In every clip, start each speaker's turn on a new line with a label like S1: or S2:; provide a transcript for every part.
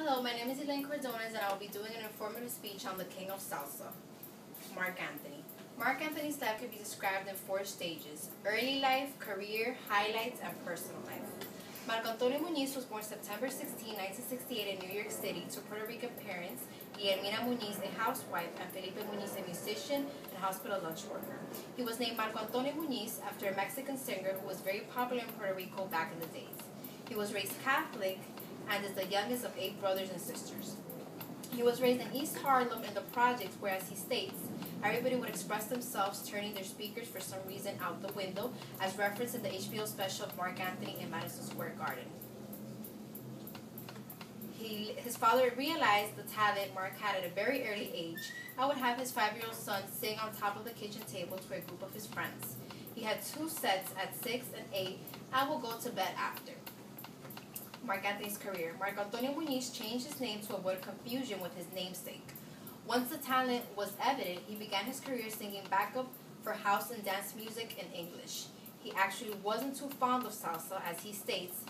S1: Hello, my name is Elaine Cordones and I will be doing an informative speech on the king of salsa, Marc Anthony. Marc Anthony's life could be described in 4 stages: early life, career, highlights, and personal life. Marco Antonio Muñiz was born September 16, 1968 in New York City to Puerto Rican parents, Guillermina Muñiz, a housewife, and Felipe Muñiz, a musician and hospital lunch worker. He was named Marco Antonio Muñiz after a Mexican singer who was very popular in Puerto Rico back in the days. He was raised Catholic and is the youngest of 8 brothers and sisters. He was raised in East Harlem in the projects where, as he states, everybody would express themselves turning their speakers for some reason out the window, as referenced in the HBO special of Marc Anthony in Madison Square Garden. His father realized the talent Marc had at a very early age and would have his 5-year-old son sing on top of the kitchen table to a group of his friends. He had 2 sets at 6 and 8 and would go to bed after. Marc Anthony's career. Marco Antonio Muñiz changed his name to avoid confusion with his namesake. Once the talent was evident, he began his career singing backup for house and dance music in English. He actually wasn't too fond of salsa, as he states,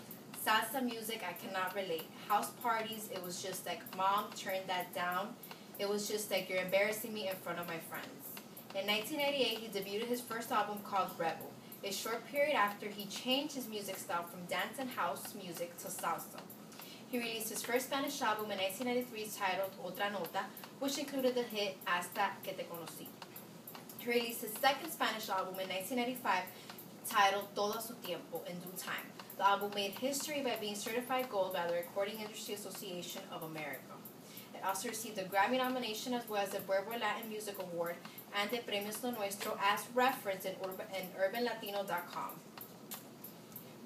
S1: "Salsa music, I cannot relate. House parties, it was just like, Mom, turn that down. It was just like, you're embarrassing me in front of my friends." In 1998, he debuted his first album called Rebel. A short period after, he changed his music style from dance and house music to salsa. He released his first Spanish album in 1993 titled Otra Nota, which included the hit Hasta que te conocí. He released his second Spanish album in 1995 titled Todo a su tiempo, in due time. The album made history by being certified gold by the Recording Industry Association of America. It also received a Grammy nomination as well as the Billboard Latin Music Award and the Premios Lo Nuestro, as referenced in UrbanLatino.com.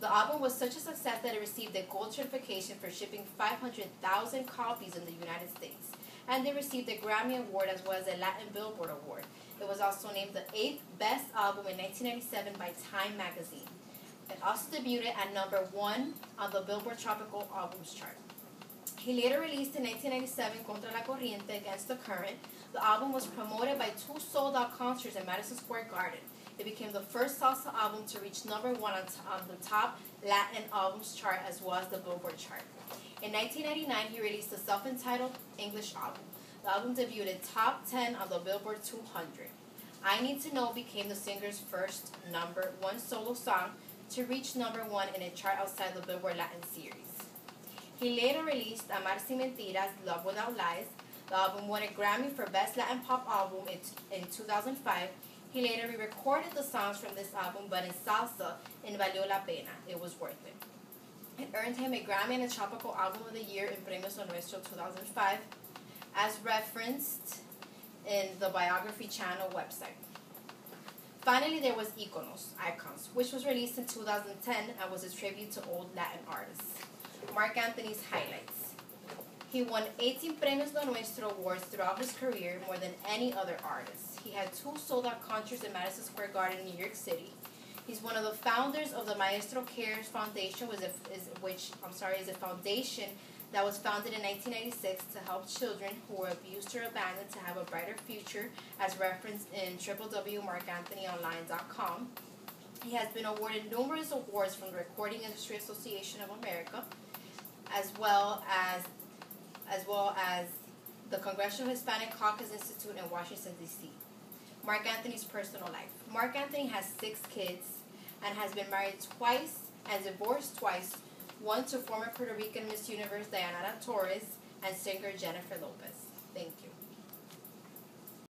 S1: The album was such a success that it received a gold certification for shipping 500,000 copies in the United States, and they received a Grammy Award as well as a Latin Billboard Award. It was also named the 8th best album in 1997 by Time magazine. It also debuted at number 1 on the Billboard Tropical Albums chart. He later released in 1997 Contra la Corriente, Against the Current. The album was promoted by 2 sold-out concerts in Madison Square Garden. It became the first salsa album to reach number 1 on the top Latin albums chart as well as the Billboard chart. In 1999, he released a self-entitled English album. The album debuted top 10 on the Billboard 200. I Need to Know became the singer's first number 1 solo song to reach number 1 in a chart outside the Billboard Latin series. He later released Amar Sin Mentiras, Love Without Lies. The album won a Grammy for Best Latin Pop Album in 2005. He later re-recorded the songs from this album, but in salsa, in Valió la Pena, it was worth it. It earned him a Grammy and a Tropical Album of the Year in Premios Lo Nuestro 2005, as referenced in the Biography Channel website. Finally, there was Iconos, Icons, which was released in 2010 and was a tribute to old Latin artists. Marc Anthony's highlights. He won 18 Premios Lo Nuestro awards throughout his career, more than any other artist. He had 2 sold-out concerts in Madison Square Garden in New York City. He's one of the founders of the Maestro Cares Foundation, which is a foundation that was founded in 1996 to help children who were abused or abandoned to have a brighter future, as referenced in www.marcanthonyonline.com. He has been awarded numerous awards from the Recording Industry Association of America, as well as the Congressional Hispanic Caucus Institute in Washington, D.C. Marc Anthony's personal life. Marc Anthony has 6 kids and has been married twice and divorced twice, one to former Puerto Rican Miss Universe Dayanara Torres and singer Jennifer Lopez.